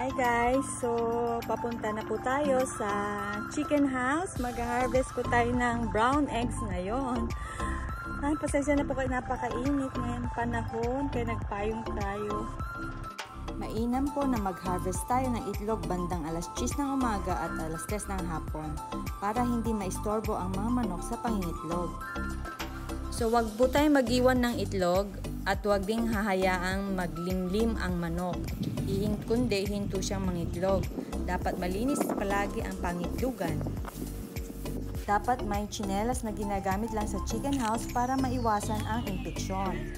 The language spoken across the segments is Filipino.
Hi guys! So, papunta na po tayo sa chicken house. Mag-harvest po tayo ng brown eggs ngayon. Ay, pasensya na po kayo, napakainit ngayon panahon, kaya nagpayong tayo. Mainam po na mag-harvest tayo ng itlog bandang alas 10 ng umaga at alas 3 ng hapon para hindi maistorbo ang mga manok sa pangingitlog. So, wag po tayo mag-iwan ng itlog at wag ding hahayaang maglimlim ang manok. Kundi hinto siyang mangitlog. Dapat malinis palagi ang pangitlogan. Dapat may tsinelas na ginagamit lang sa chicken house para maiwasan ang infeksyon.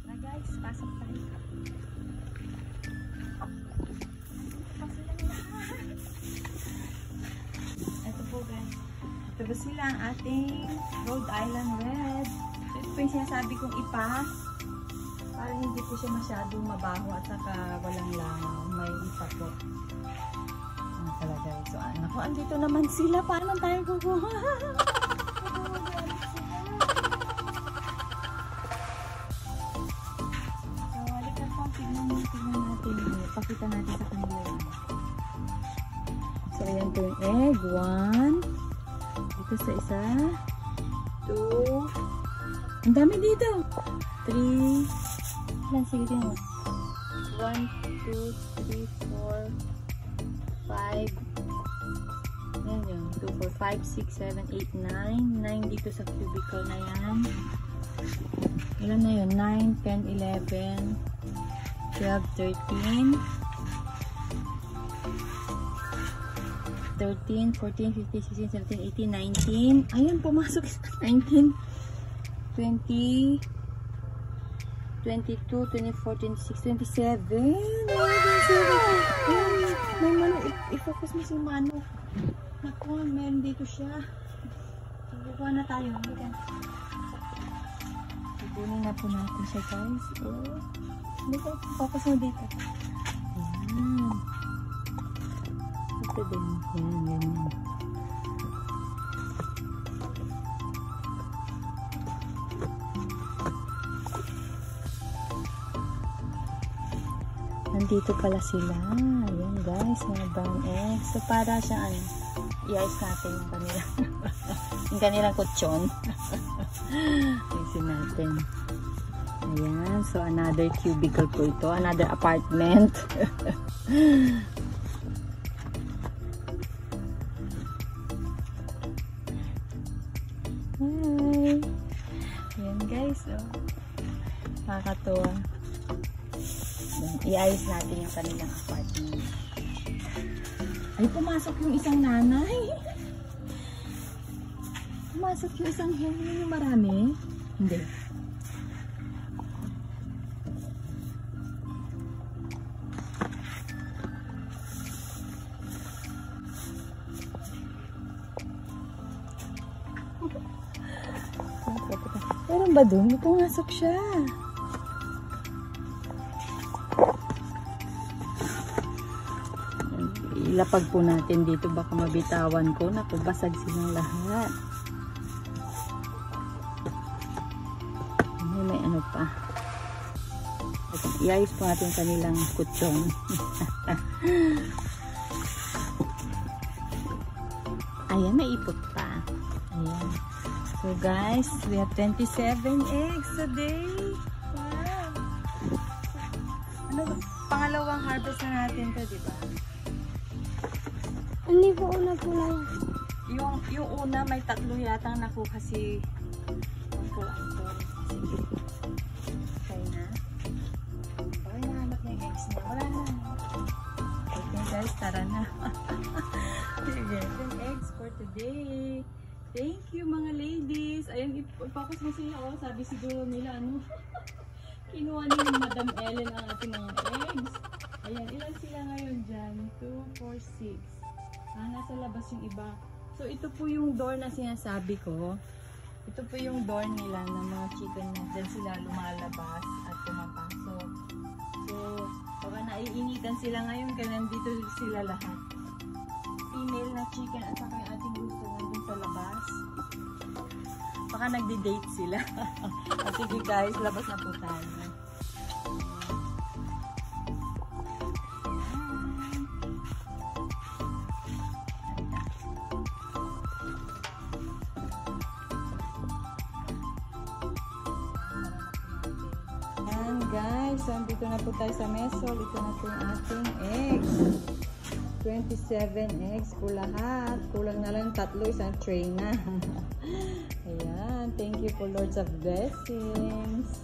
Na guys, pasok tayo. Ito ba sila ang ating Rhode Island Red. Ito po yung sinasabi kong ipas para hindi po siya masyadong mabaho at saka walang langaw. May ipa po. Ano talaga. So, naku, andito naman sila. Paano tayo kukuha? So, halika po. Tignan natin. Pakita natin sa kanila. So, ayan po yung egg. 1. Dito sa isa, 2, ang dami dito, 3, ilan, sige din mo, 1, 2, 3, 4, 5, yan yun, 2, 4, 5, 6, 7, 8, 9, 9 dito sa cubicle na yan, ilan na yun, 9, 10, 11, 12, 13, 13, 14, 15, 16, 17, 18, 19. Ayan, pumasok. 19, 20, 22, 24, 26, 27. Ayan, may manok. I-focus mo si manok. Naku, meron dito siya. Kukuha na tayo. Ipunin na po natin siya, guys. Oh. Focus mo dito. Ayan. Ito din. Yan, ganyan. Nandito pala sila. Ayan guys, mga brown eggs. So para siya i-ice natin yung kanilang yung kanilang kutsyon. Isin natin. Ayan. So another cubicle po ito. Another apartment. Hi! Ayan guys, oh. Nakakatuwa. I-ayos natin yung kanilang apartment. Ay, pumasok yung isang nanay. Pumasok yung isang hen. Yung marami. Hindi. Meron ba dun? Pumasok siya. Ilapag po natin dito. Baka mabitawan ko. Naku, basag silang lahat. May ano pa. Iayos po natin kanilang kutsyon. Ayan, may ipot pa. Ayan. So guys, we have 27 eggs today. Wow! Ano ba? Pangalawang harvest na natin to, di ba? Hindi po una po lang. Yung una, may 3 yatang nakuha si Uncle Anton. Sige. Okay na. Baka nahanap na yung eggs niya. Wala na. Okay guys, tara na. Sige. 10 eggs for today. Thank you mga ladies. Ayun, i-focus mo sila. Oh. Sabi siguro nila, ano, kinuha ni Madam Ellen ang ating mga eggs. Ayan, ilan sila ngayon dyan? 2, 4, 6. Nasa labas yung iba. So, ito po yung door na sinasabi ko. Ito po yung door nila ng mga chicken na dyan sila lumalabas at pumapasok. So, baka naiinitan sila ngayon kaya nandito sila lahat. Female na chicken at saka yung ating gusto nandun sa labas. Baka nagdi-date sila. Sige guys, labas na po tayo. Ayan guys, so andito na po tayo sa mesol. Ito na po yung ating eggs. 27 eggs po lahat. Kulang na lang 3, isang tray na. Ayan, thank you for lots of blessings.